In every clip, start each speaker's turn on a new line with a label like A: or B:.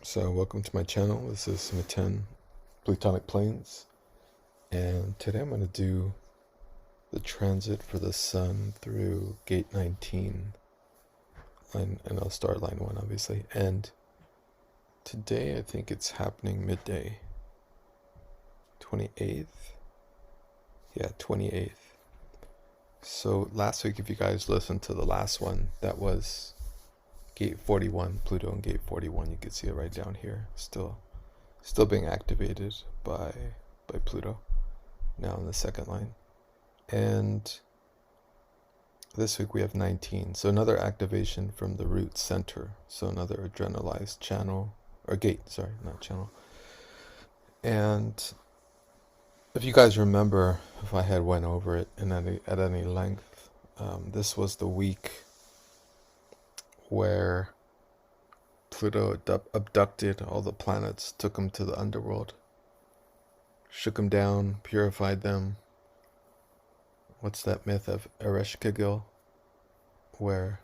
A: So welcome to my channel. This is Miten Plutonic Planes, and today I'm going to do the transit for the sun through gate 19 and I'll start line 1 obviously. And today I think it's happening midday, 28th. Yeah, 28th. So last week, if you guys listened to the last one, that was gate 41, Pluto and gate 41. You can see it right down here, still being activated by Pluto now in the second line. And this week we have 19, so another activation from the root center, so another adrenalized channel, or gate, sorry, not channel. And if you guys remember, if I had went over it at any length, this was the week where Pluto abducted all the planets, took them to the underworld, shook them down, purified them. What's that myth of Ereshkigal, where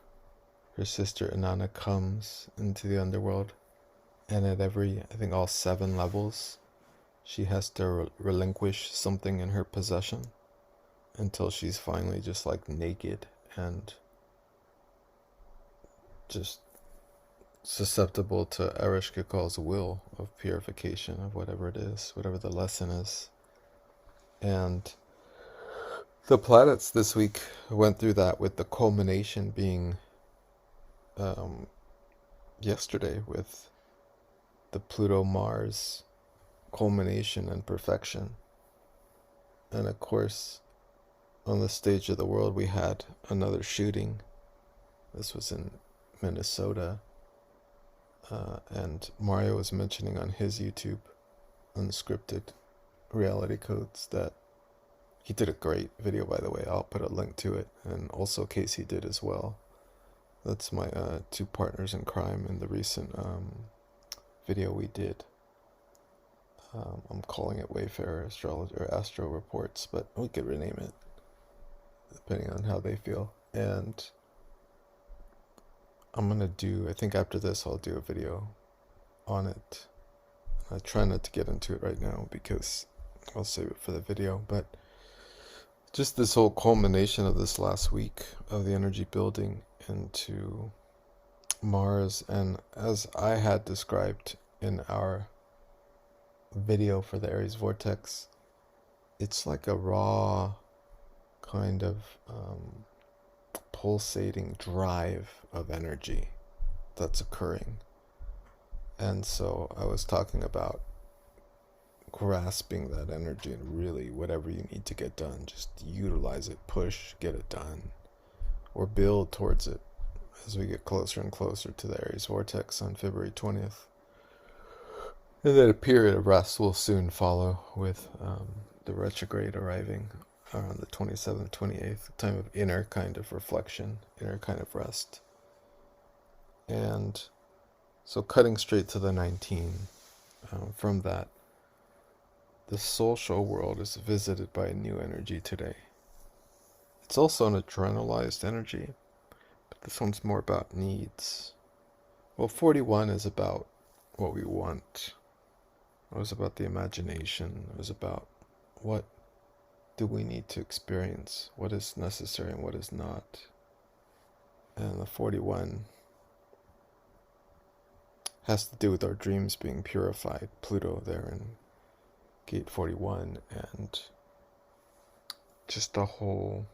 A: her sister Inanna comes into the underworld, and at every, I think all 7 levels, she has to relinquish something in her possession until she's finally just like naked and just susceptible to Ereshkigal's will of purification of whatever it is, whatever the lesson is. And the planets this week went through that, with the culmination being yesterday with the Pluto-Mars culmination and perfection. And of course, on the stage of the world, we had another shooting. This was in Minnesota. And Mario was mentioning on his YouTube, Unscripted Reality Codes, that he did a great video, by the way. I'll put a link to it. And also Casey did as well. That's my 2 partners in crime in the recent video we did. I'm calling it Wayfarer Astrology or Astro Reports, but we could rename it depending on how they feel. And I'm gonna do, I think after this I'll do a video on it. I try not to get into it right now because I'll save it for the video, but just this whole culmination of this last week of the energy building into Mars, and as I had described in our video for the Aries Vortex, it's like a raw kind of pulsating drive of energy that's occurring. And so I was talking about grasping that energy and really, whatever you need to get done, just utilize it, push, get it done, or build towards it as we get closer and closer to the Aries Vortex on February 20th. And then a period of rest will soon follow, with the retrograde arriving around the 27th, 28th, time of inner kind of reflection, inner kind of rest. And so cutting straight to the 19, from that, the social world is visited by a new energy today. It's also an adrenalized energy, but this one's more about needs. Well, 41 is about what we want. It was about the imagination. It was about what do we need to experience, what is necessary and what is not. And the 41 has to do with our dreams being purified. Pluto there in gate 41, and just the whole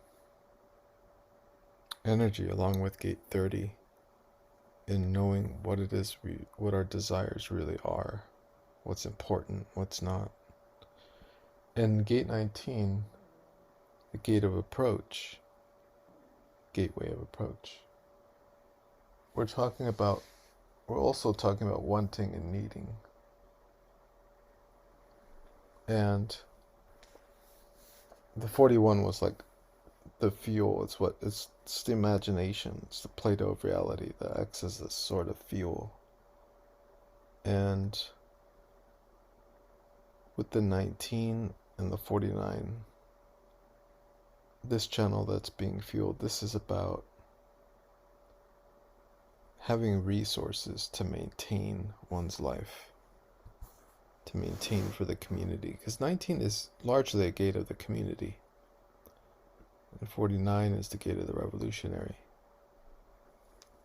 A: energy along with gate 30 in knowing what it is what our desires really are, what's important, what's not. And gate 19, the gate of approach, gateway of approach, we're also talking about wanting and needing. And the 41 was like the fuel. It's the imagination. It's the Play-Doh of reality. The X is this sort of fuel. And with the 19 and the 49, this channel that's being fueled, this is about having resources to maintain one's life, to maintain for the community. Because 19 is largely a gate of the community, and 49 is the gate of the revolutionary.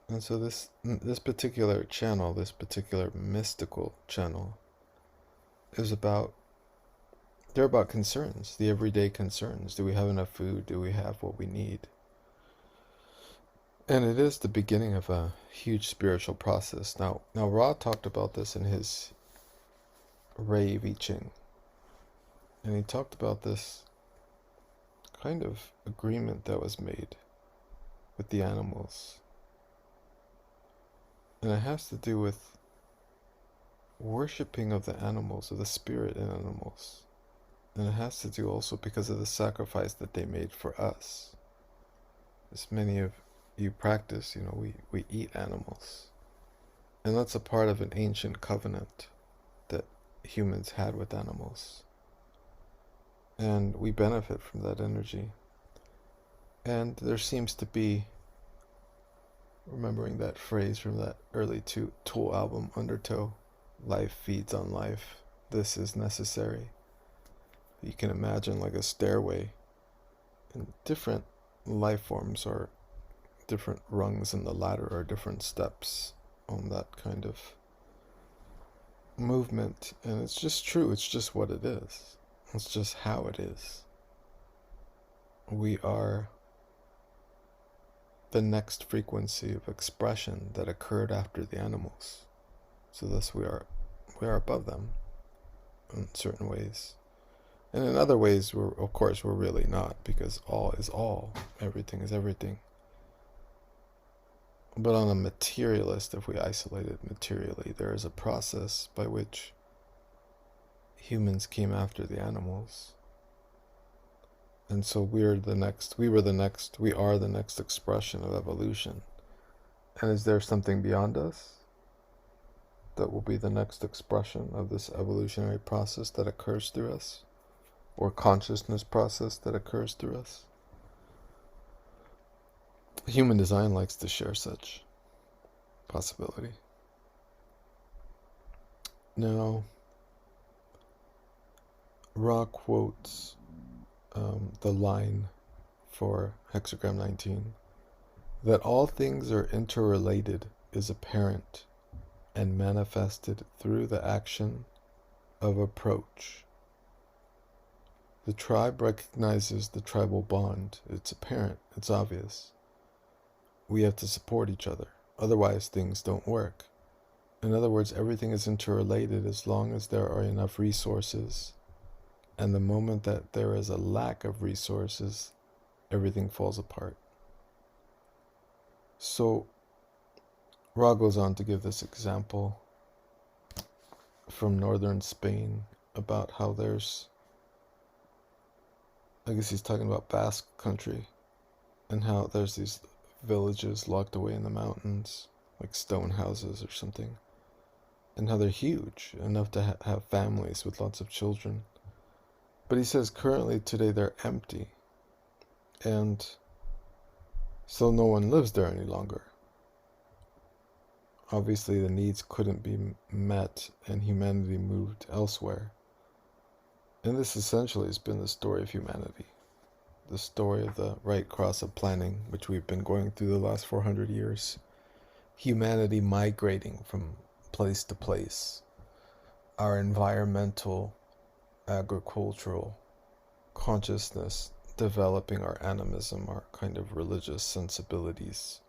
A: And so this particular channel, this particular mystical channel, is about, they're about concerns, the everyday concerns. Do we have enough food? Do we have what we need? And it is the beginning of a huge spiritual process. Now Ra talked about this in his Rei I Ching. And he talked about this kind of agreement that was made with the animals. And it has to do with worshipping of the animals, of the spirit in animals. And it has to do also because of the sacrifice that they made for us. As many of you practice, we eat animals. And that's a part of an ancient covenant that humans had with animals. And we benefit from that energy. And there seems to be, remembering that phrase from that early Tool album, Undertow, life feeds on life, this is necessary. You can imagine like a stairway, and different life forms are different rungs in the ladder, or different steps on that kind of movement. And it's just true, it's just what it is. It's just how it is. We are the next frequency of expression that occurred after the animals. So thus we are above them in certain ways. And in other ways, we're really not, because all is all. Everything is everything. But on a materialist, if we isolate it materially, there is a process by which humans came after the animals. And so we are the next expression of evolution. And is there something beyond us that will be the next expression of this evolutionary process that occurs through us? Or consciousness process that occurs through us? Human design likes to share such possibility. Now, Ra quotes the line for hexagram 19, that all things are interrelated is apparent and manifested through the action of approach. The tribe recognizes the tribal bond. It's apparent, it's obvious. We have to support each other, otherwise things don't work. In other words, everything is interrelated as long as there are enough resources. And the moment that there is a lack of resources, everything falls apart. So, Ra goes on to give this example from northern Spain about how there's, I guess he's talking about Basque country, and how there's these villages locked away in the mountains, like stone houses or something, and how they're huge, enough to have families with lots of children. But he says currently today they're empty, and so no one lives there any longer. Obviously the needs couldn't be met and humanity moved elsewhere. And this essentially has been the story of humanity. The story of the right cross of planning, which we've been going through the last 400 years. Humanity migrating from place to place. Our environmental, agricultural consciousness developing our animism, our kind of religious sensibilities.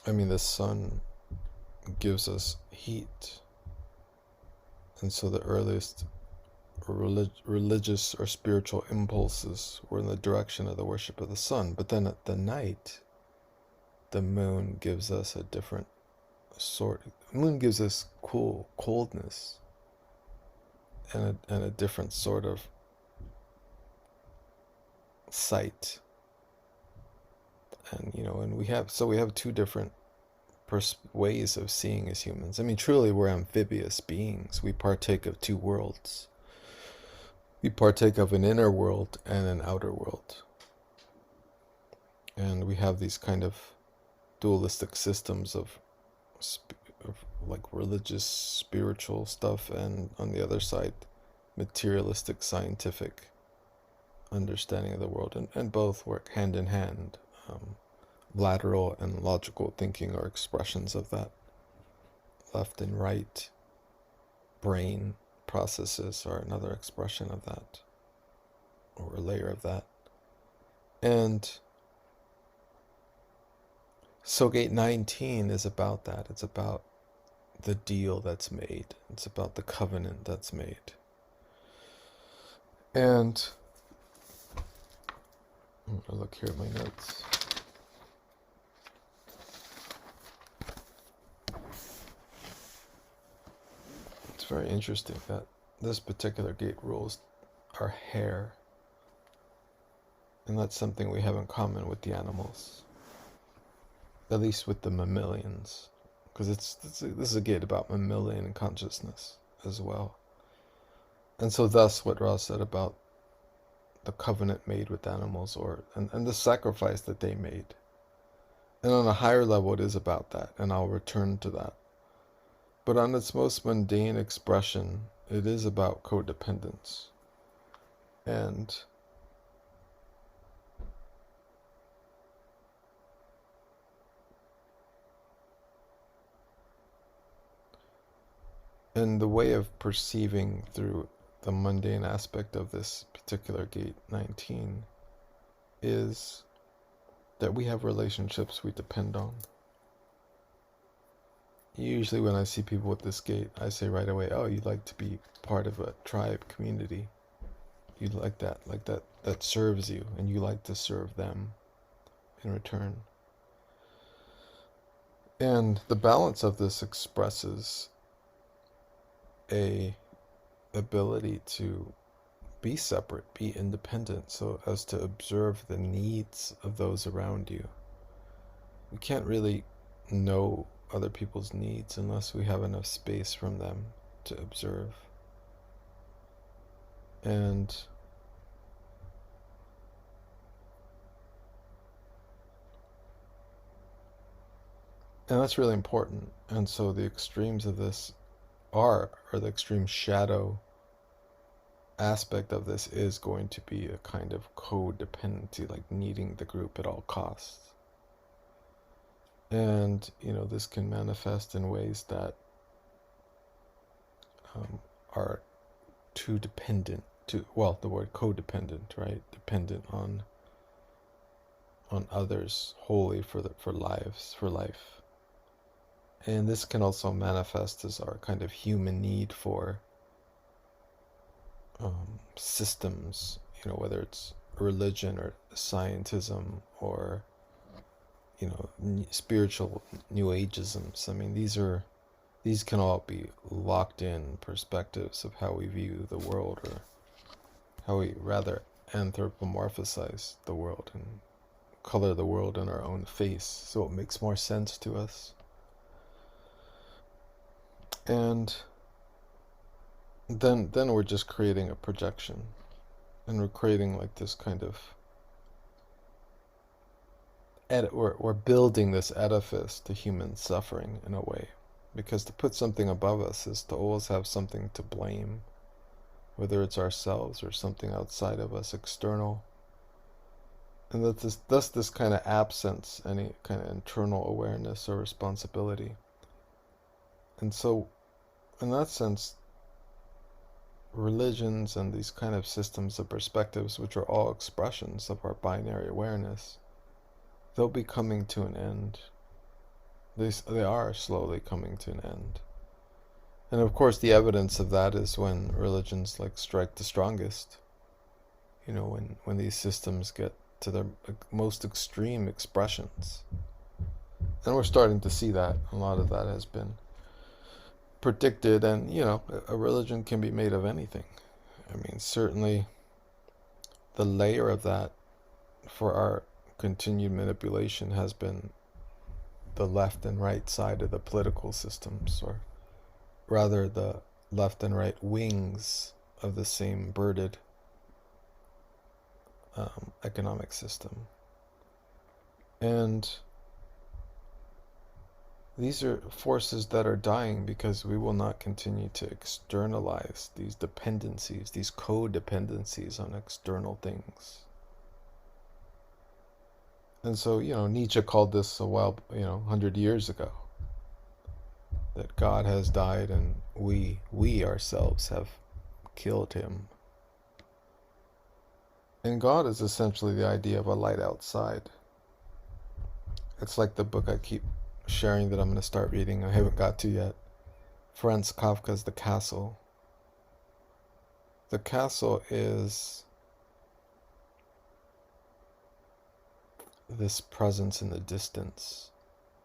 A: I mean, the sun gives us heat. And so the earliest religious or spiritual impulses were in the direction of the worship of the sun. But then at the night, the moon gives us a different sort. The moon gives us coldness, and a different sort of sight. And and we have two different ways of seeing as humans. I mean, truly we're amphibious beings. We partake of two worlds. We partake of an inner world and an outer world. And we have these kind of dualistic systems of like religious, spiritual stuff, and on the other side, materialistic, scientific understanding of the world, and both work hand in hand. Lateral and logical thinking are expressions of that. Left and right brain processes are another expression of that, or a layer of that. And so Gate 19 is about that. It's about the deal that's made. It's about the covenant that's made. And I'm gonna look here at my notes. It's very interesting that this particular gate rules our hair. And that's something we have in common with the animals. At least with the mammalians. Because this is a gate about mammalian consciousness as well. And so thus what Ra said about the covenant made with animals, and the sacrifice that they made. And on a higher level it is about that, and I'll return to that. But on its most mundane expression, it is about codependence. And the way of perceiving through the mundane aspect of this particular Gate 19 is that we have relationships we depend on. Usually when I see people with this gate, I say right away, oh, you'd like to be part of a tribe, community. You'd like that serves you, and you like to serve them in return. And the balance of this expresses a ability to be separate, be independent, so as to observe the needs of those around you. We can't really know other people's needs unless we have enough space from them to observe. And that's really important. And so the extremes of this or the extreme shadow aspect of this is going to be a kind of codependency, like needing the group at all costs. And, this can manifest in ways that are too dependent, the word codependent, right? Dependent on others wholly for life. And this can also manifest as our kind of human need for systems, whether it's religion or scientism or spiritual new ageisms. I mean, these can all be locked in perspectives of how we view the world, or how we rather anthropomorphize the world and color the world in our own face so it makes more sense to us. And then we're just creating a projection, and we're creating like this kind of we're building this edifice to human suffering in a way, because to put something above us is to always have something to blame, whether it's ourselves or something outside of us, external. And thus this kind of absence any kind of internal awareness or responsibility. And so in that sense, religions and these kind of systems of perspectives, which are all expressions of our binary awareness, they'll be coming to an end. They are slowly coming to an end. And of course the evidence of that is when religions strike the strongest. When these systems get to their most extreme expressions. And we're starting to see that. A lot of that has been predicted, and a religion can be made of anything. I mean, certainly the layer of that for our continued manipulation has been the left and right side of the political systems, or rather the left and right wings of the same birded economic system. And These are forces that are dying because we will not continue to externalize these dependencies, these codependencies on external things. And so, Nietzsche called this a while, 100 years ago, that God has died and we ourselves have killed him. And God is essentially the idea of a light outside. It's like the book I keep sharing that I'm going to start reading, I haven't got to yet. Franz Kafka's The Castle. The castle is this presence in the distance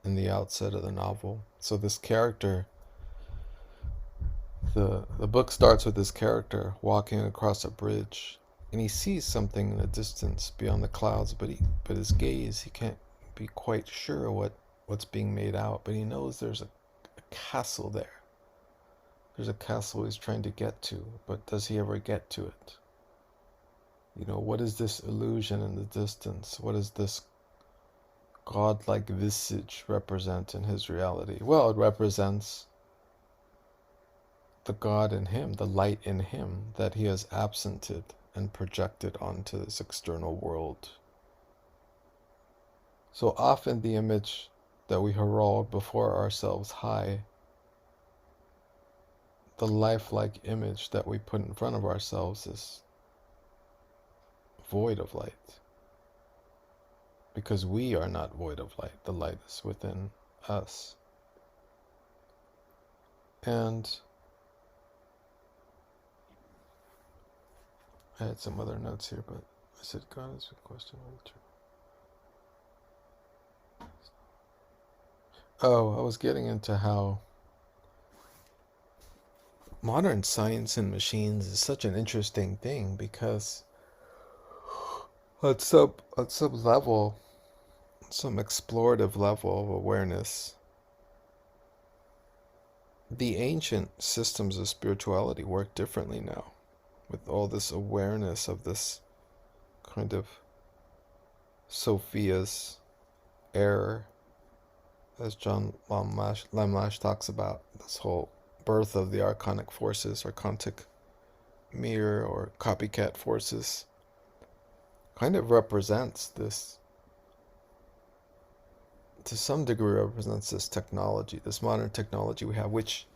A: in the outset of the novel. So this character, the book starts with this character walking across a bridge, and he sees something in the distance beyond the clouds, but his gaze, he can't be quite sure what's being made out, but he knows there's a castle there. There's a castle he's trying to get to, but does he ever get to it? What is this illusion in the distance? What does this godlike visage represent in his reality? Well, it represents the God in him, the light in him that he has absented and projected onto this external world. So often the image that we herald before ourselves high, the lifelike image that we put in front of ourselves, is void of light. Because we are not void of light. The light is within us. And I had some other notes here, but I said God is a question of the truth. Oh, I was getting into how modern science and machines is such an interesting thing, because at some level, some explorative level of awareness, the ancient systems of spirituality work differently now, with all this awareness of this kind of Sophia's error, as John Lamlash talks about, this whole birth of the archonic forces, archontic mirror or copycat forces, kind of represents this, to some degree represents this technology, this modern technology we have, which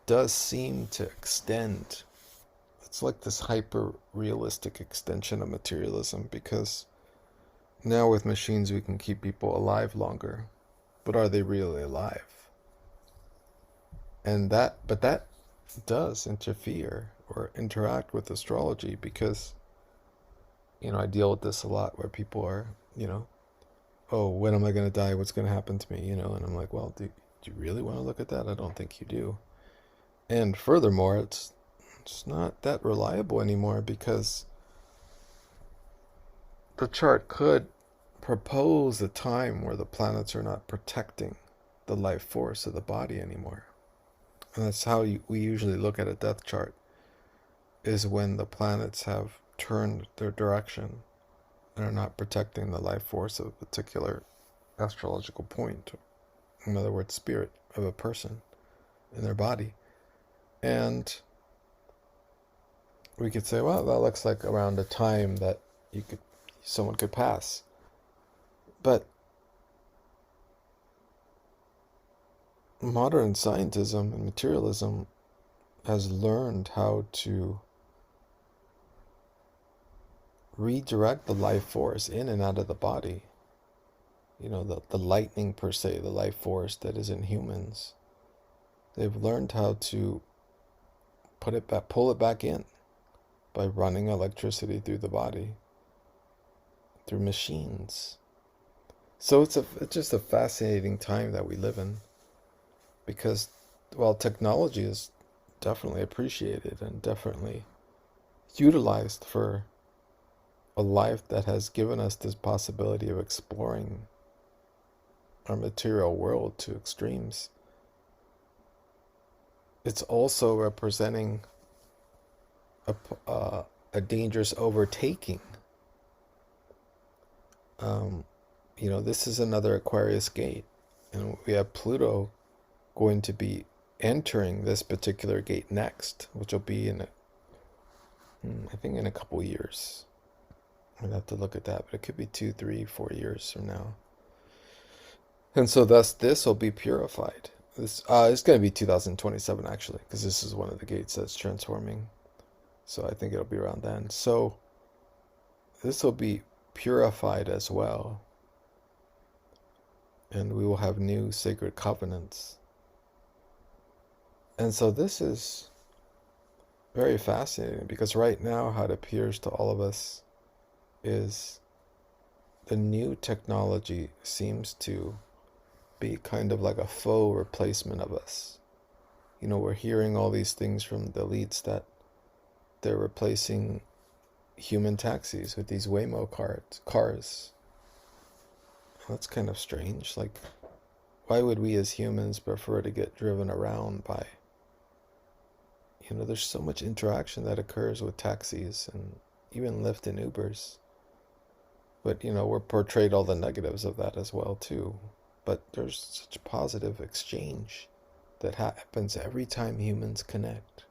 A: does seem to extend. It's like this hyper-realistic extension of materialism, because now with machines we can keep people alive longer. But are they really alive? But that does interfere or interact with astrology, because, I deal with this a lot, where people are, oh, when am I going to die? What's going to happen to me? And I'm like, well, do you really want to look at that? I don't think you do. And furthermore, it's not that reliable anymore, because the chart could propose a time where the planets are not protecting the life force of the body anymore. And that's how we usually look at a death chart, is when the planets have turned their direction and are not protecting the life force of a particular astrological point. In other words, spirit of a person in their body. And we could say, well, that looks like around a time that someone could pass. But modern scientism and materialism has learned how to redirect the life force in and out of the body. The lightning per se, the life force that is in humans. They've learned how to pull it back in by running electricity through the body, through machines. So it's just a fascinating time that we live in, because while technology is definitely appreciated and definitely utilized for a life that has given us this possibility of exploring our material world to extremes, it's also representing a dangerous overtaking. This is another Aquarius gate. And we have Pluto going to be entering this particular gate next, which will be I think in a couple years. I'd have to look at that, but it could be 2, 3, 4 years from now. And so thus this will be purified. This it's going to be 2027 actually, because this is one of the gates that's transforming. So I think it'll be around then. So this will be purified as well. And we will have new sacred covenants. And so this is very fascinating because right now how it appears to all of us is the new technology seems to be kind of like a faux replacement of us. You know, we're hearing all these things from the elites that they're replacing human taxis with these Waymo cars. That's kind of strange. Like, why would we as humans prefer to get driven around by, there's so much interaction that occurs with taxis and even Lyft and Ubers. But, we're portrayed all the negatives of that as well, too. But there's such positive exchange that happens every time humans connect.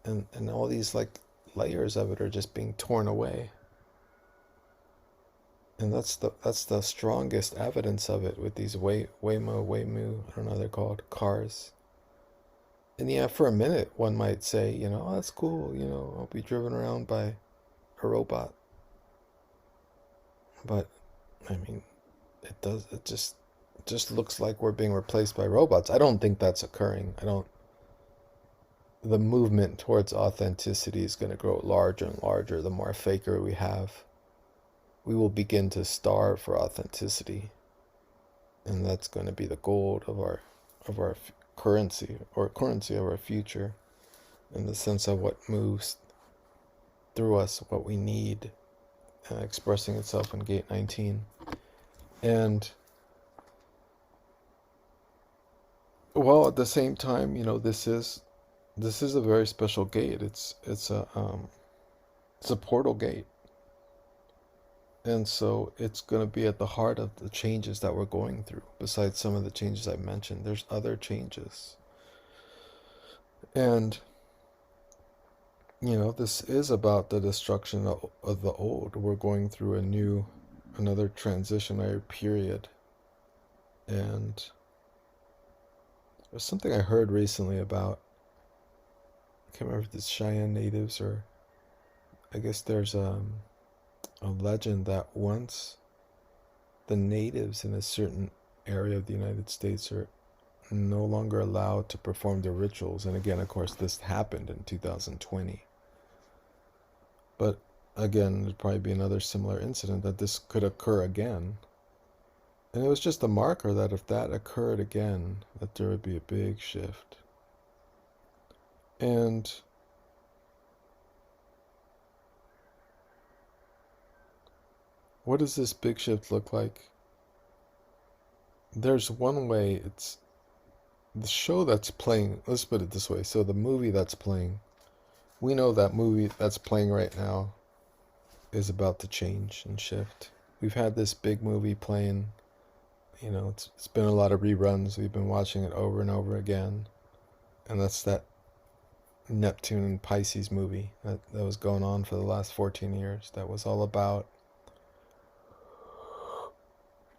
A: And all these, like, layers of it are just being torn away. And that's the strongest evidence of it with these Waymo, I don't know what they're called, cars. And yeah, for a minute, one might say, oh, that's cool, I'll be driven around by a robot. But, I mean, it just looks like we're being replaced by robots. I don't think that's occurring. The movement towards authenticity is going to grow larger and larger the more faker we have. We will begin to starve for authenticity, and that's going to be the gold of our currency, or currency of our future, in the sense of what moves through us, what we need, expressing itself in Gate 19. And well, at the same time, this is a very special gate. It's a portal gate. And so it's going to be at the heart of the changes that we're going through. Besides some of the changes I mentioned, there's other changes. And, this is about the destruction of the old. We're going through another transitionary period. And there's something I heard recently about, I can't remember if it's Cheyenne natives or, I guess there's a legend that once the natives in a certain area of the United States are no longer allowed to perform their rituals. And again, of course, this happened in 2020. But again, there'd probably be another similar incident that this could occur again. And it was just a marker that if that occurred again, that there would be a big shift. And what does this big shift look like? There's one way. It's the show that's playing. Let's put it this way. So the movie that's playing, we know that movie that's playing right now is about to change and shift. We've had this big movie playing, it's been a lot of reruns. We've been watching it over and over again. And that's that Neptune and Pisces movie that was going on for the last 14 years. That was all about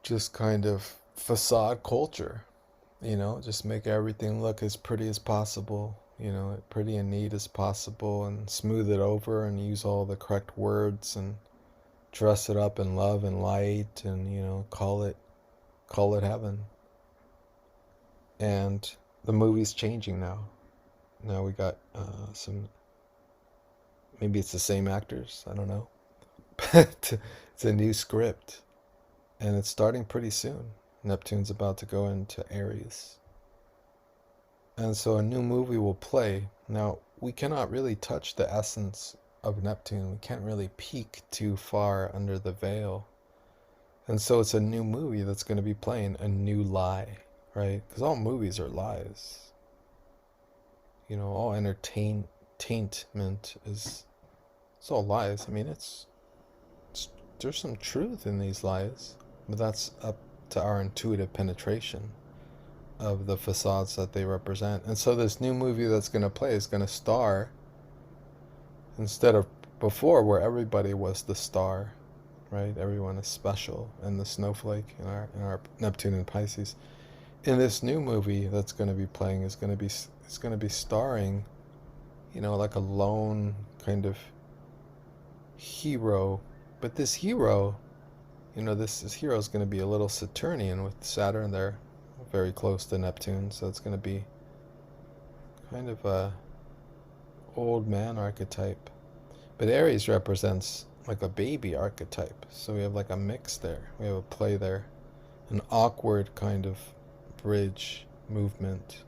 A: just kind of facade culture, just make everything look as pretty as possible, pretty and neat as possible, and smooth it over and use all the correct words and dress it up in love and light and, call it heaven. And the movie's changing now. Now we got maybe it's the same actors, I don't know. But it's a new script. And it's starting pretty soon. Neptune's about to go into Aries. And so a new movie will play. Now, we cannot really touch the essence of Neptune. We can't really peek too far under the veil. And so it's a new movie that's going to be playing a new lie, right? Because all movies are lies. All entertainment is, it's all lies. I mean, there's some truth in these lies. But that's up to our intuitive penetration of the facades that they represent. And so this new movie that's going to play is going to star, instead of before where everybody was the star, right? Everyone is special and the snowflake in our Neptune and Pisces. In this new movie that's going to be playing is going to be starring, like a lone kind of hero, but this hero, this hero is going to be a little Saturnian with Saturn there, very close to Neptune, so it's going to be kind of a old man archetype. But Aries represents like a baby archetype, so we have like a mix there. We have a play there, an awkward kind of bridge movement.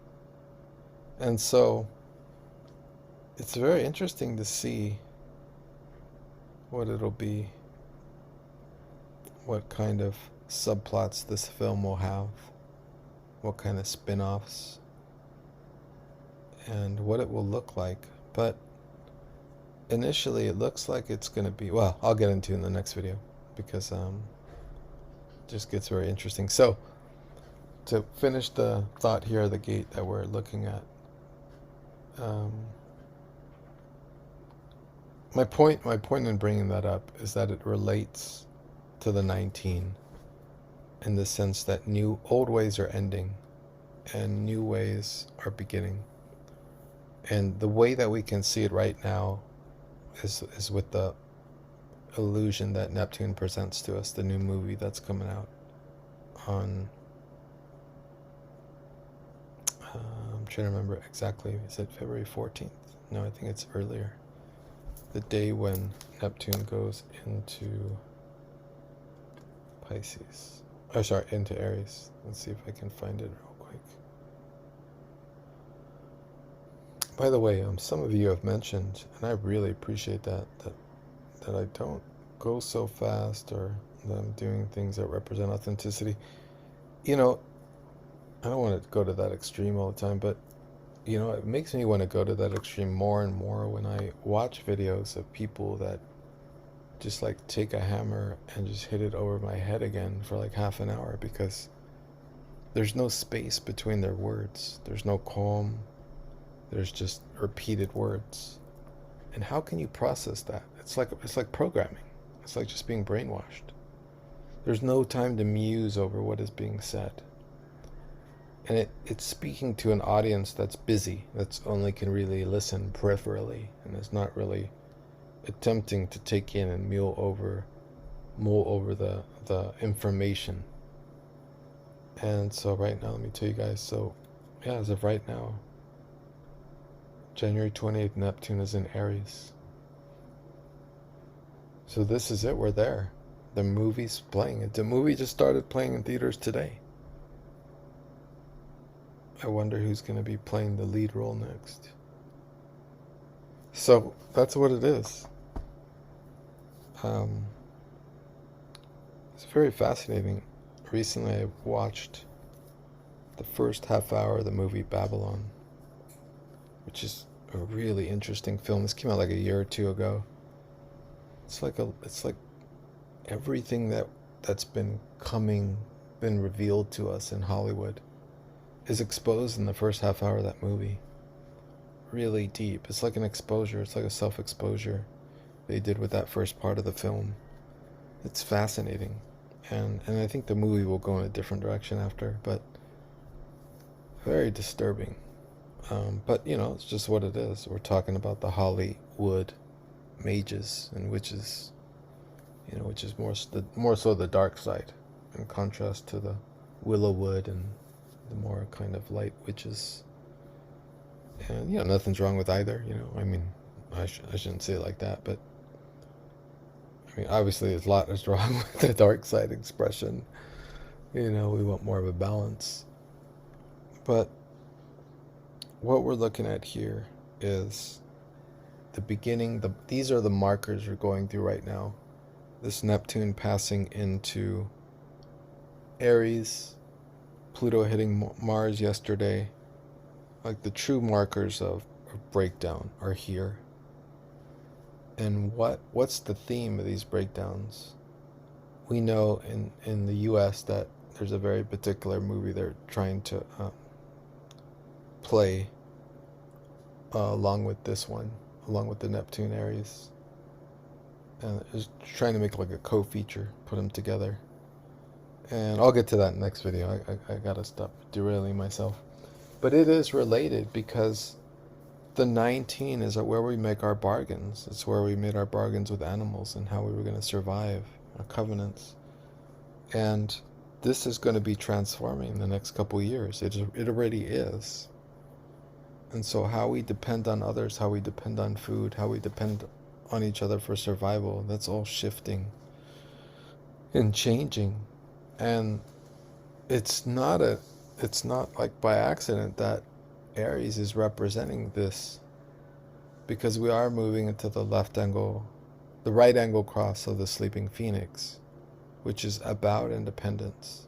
A: And so it's very interesting to see what it'll be, what kind of subplots this film will have, what kind of spin-offs, and what it will look like. But initially it looks like it's going to be, well, I'll get into it in the next video, because it just gets very interesting. So to finish the thought here, the gate that we're looking at, my point in bringing that up is that it relates to the 19, in the sense that old ways are ending and new ways are beginning. And the way that we can see it right now is with the illusion that Neptune presents to us, the new movie that's coming out on, I'm trying to remember exactly, is it February 14th? No, I think it's earlier. The day when Neptune goes into Pisces. Oh, sorry, into Aries. Let's see if I can find it real quick. By the way, some of you have mentioned, and I really appreciate that I don't go so fast, or that I'm doing things that represent authenticity. I don't want to go to that extreme all the time, but it makes me want to go to that extreme more and more when I watch videos of people that just like take a hammer and just hit it over my head again for like half an hour, because there's no space between their words. There's no calm. There's just repeated words. And how can you process that? It's like programming. It's like just being brainwashed. There's no time to muse over what is being said. And it's speaking to an audience that's busy, that's only can really listen peripherally, and is not really attempting to take in and mull over the information. And so right now, let me tell you guys, so yeah, as of right now, January 28th, Neptune is in Aries. So this is it, we're there. The movie's playing. The movie just started playing in theaters today. I wonder who's going to be playing the lead role next. So that's what it is. It's very fascinating. Recently I watched the first half hour of the movie Babylon, which is a really interesting film. This came out like a year or two ago. It's like everything that's been revealed to us in Hollywood is exposed in the first half hour of that movie. Really deep. It's like an exposure. It's like a self-exposure they did with that first part of the film. It's fascinating. And I think the movie will go in a different direction after, but very disturbing. But, it's just what it is. We're talking about the Hollywood mages and witches, which is more so the dark side, in contrast to the Willowwood and the more kind of light witches. And nothing's wrong with either. I shouldn't say it like that, but obviously there's a lot that's wrong with the dark side expression. We want more of a balance. But what we're looking at here is the beginning. These are the markers we're going through right now. This Neptune passing into Aries, Pluto hitting Mars yesterday. Like the true markers of breakdown are here. And what's the theme of these breakdowns? We know in the US that there's a very particular movie they're trying to play along with this one, along with the Neptune Aries, and it's trying to make like a co-feature, put them together. And I'll get to that next video. I gotta stop derailing myself. But it is related because the 19 is where we make our bargains. It's where we made our bargains with animals and how we were going to survive, our covenants. And this is going to be transforming in the next couple of years. It already is. And so how we depend on others, how we depend on food, how we depend on each other for survival, that's all shifting and changing. And it's not like by accident that Aries is representing this, because we are moving into the right angle cross of the sleeping phoenix, which is about independence.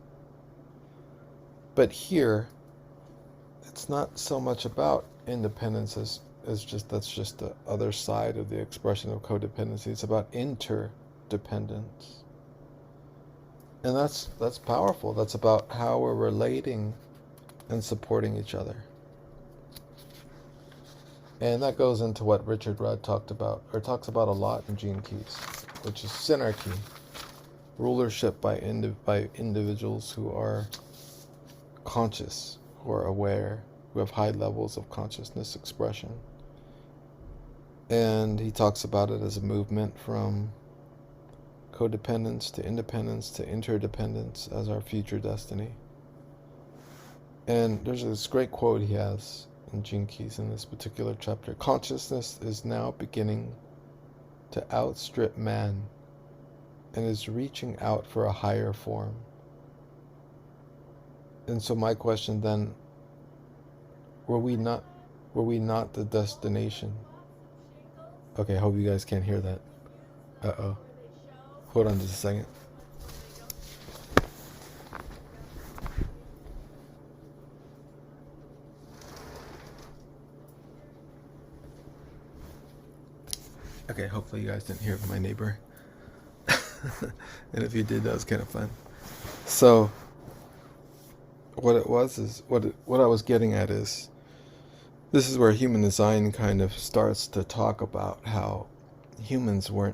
A: But here, it's not so much about independence as that's just the other side of the expression of codependency. It's about interdependence. And that's powerful. That's about how we're relating and supporting each other. And that goes into what Richard Rudd talks about a lot in Gene Keys, which is synarchy, rulership by individuals who are conscious, who are aware, who have high levels of consciousness expression. And he talks about it as a movement from codependence to independence to interdependence as our future destiny. And there's this great quote he has in Gene Keys in this particular chapter. Consciousness is now beginning to outstrip man and is reaching out for a higher form. And so my question then, were we not the destination? Okay, I hope you guys can't hear that. Uh-oh. Hold on just a second. Okay, hopefully you guys didn't hear from my neighbor. And if you did, that was kind of fun. So, what it was is, what I was getting at is, this is where human design kind of starts to talk about how humans were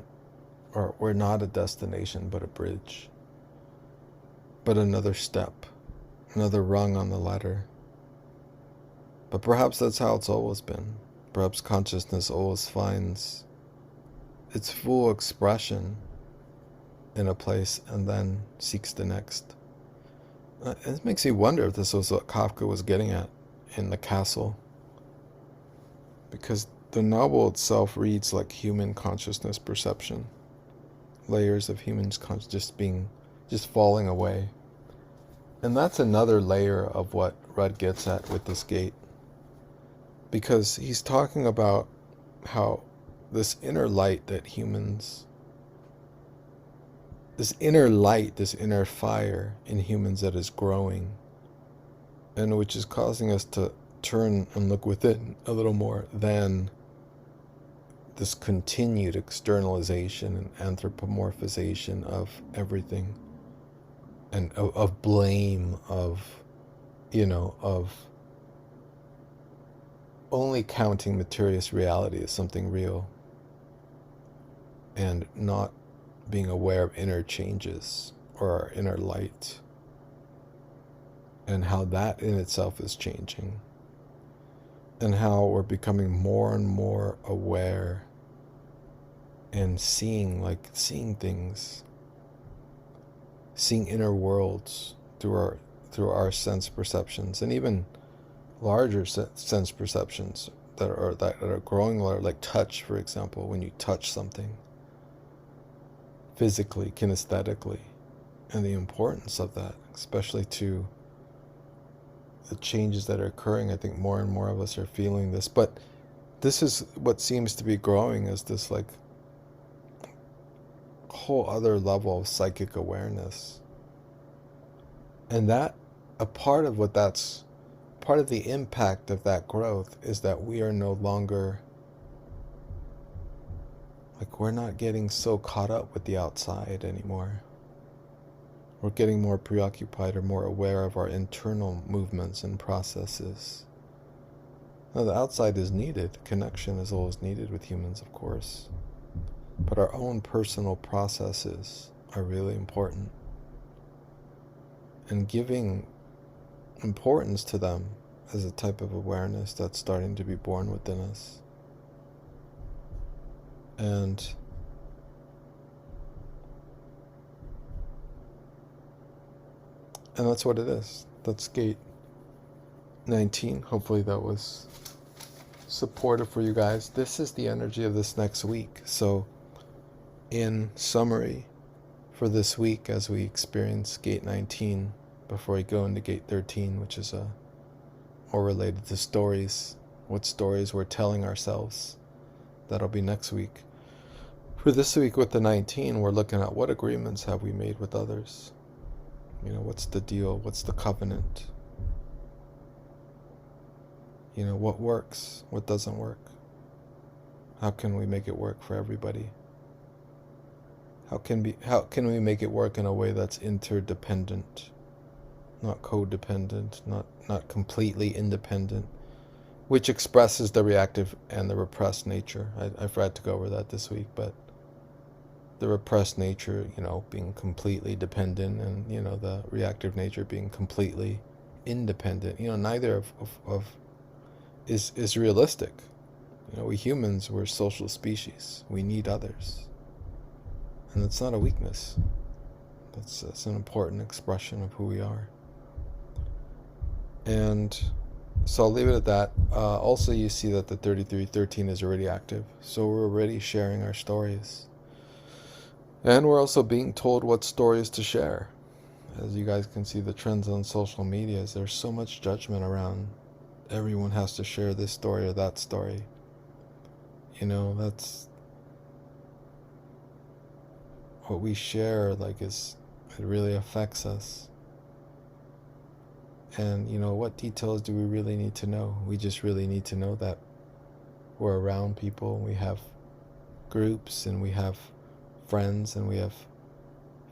A: not a destination, but a bridge. But another step, another rung on the ladder. But perhaps that's how it's always been. Perhaps consciousness always finds its full expression in a place and then seeks the next. It makes me wonder if this was what Kafka was getting at in The Castle. Because the novel itself reads like human consciousness perception. Layers of humans just falling away. And that's another layer of what Rudd gets at with this gate. Because he's talking about how this inner light that humans, this inner fire in humans that is growing, and which is causing us to turn and look within a little more than this continued externalization and anthropomorphization of everything, and of blame, of only counting materious reality as something real and not being aware of inner changes or our inner light and how that in itself is changing, and how we're becoming more and more aware and seeing things, seeing inner worlds through our sense perceptions, and even larger sense perceptions that are growing, like touch, for example. When you touch something physically, kinesthetically, and the importance of that, especially to the changes that are occurring. I think more and more of us are feeling this, but this is what seems to be growing, is this like whole other level of psychic awareness. And that part of the impact of that growth is that we are no longer, we're not getting so caught up with the outside anymore. We're getting more preoccupied or more aware of our internal movements and processes. Now, the outside is needed. Connection is always needed with humans, of course. But our own personal processes are really important. And giving importance to them is a type of awareness that's starting to be born within us. And that's what it is. That's gate 19. Hopefully that was supportive for you guys. This is the energy of this next week. So in summary, for this week, as we experience gate 19 before we go into gate 13, which is more related to stories, what stories we're telling ourselves, that'll be next week. For this week with the 19, we're looking at what agreements have we made with others. What's the deal? What's the covenant? What works? What doesn't work? How can we make it work for everybody? How can we make it work in a way that's interdependent, not codependent, not completely independent, which expresses the reactive and the repressed nature. I forgot to go over that this week, but the repressed nature, being completely dependent, and the reactive nature being completely independent. Neither of is realistic. We humans, we're social species. We need others. And that's not a weakness. That's an important expression of who we are. And so I'll leave it at that. Also, you see that the 3313 is already active. So we're already sharing our stories. And we're also being told what stories to share. As you guys can see, the trends on social media is there's so much judgment around. Everyone has to share this story or that story. That's what we share, it really affects us. And what details do we really need to know? We just really need to know that we're around people, we have groups, and we have friends, and we have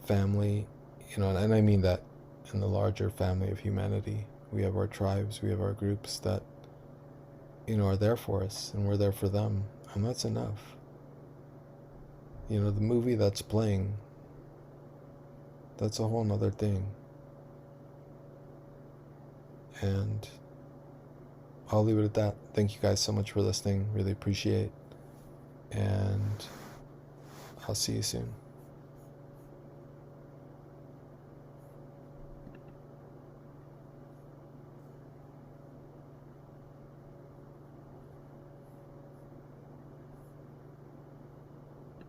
A: family, and I mean that in the larger family of humanity. We have our tribes, we have our groups that are there for us, and we're there for them, and that's enough. The movie that's playing, that's a whole nother thing. And I'll leave it at that. Thank you guys so much for listening. Really appreciate. And I'll see you soon.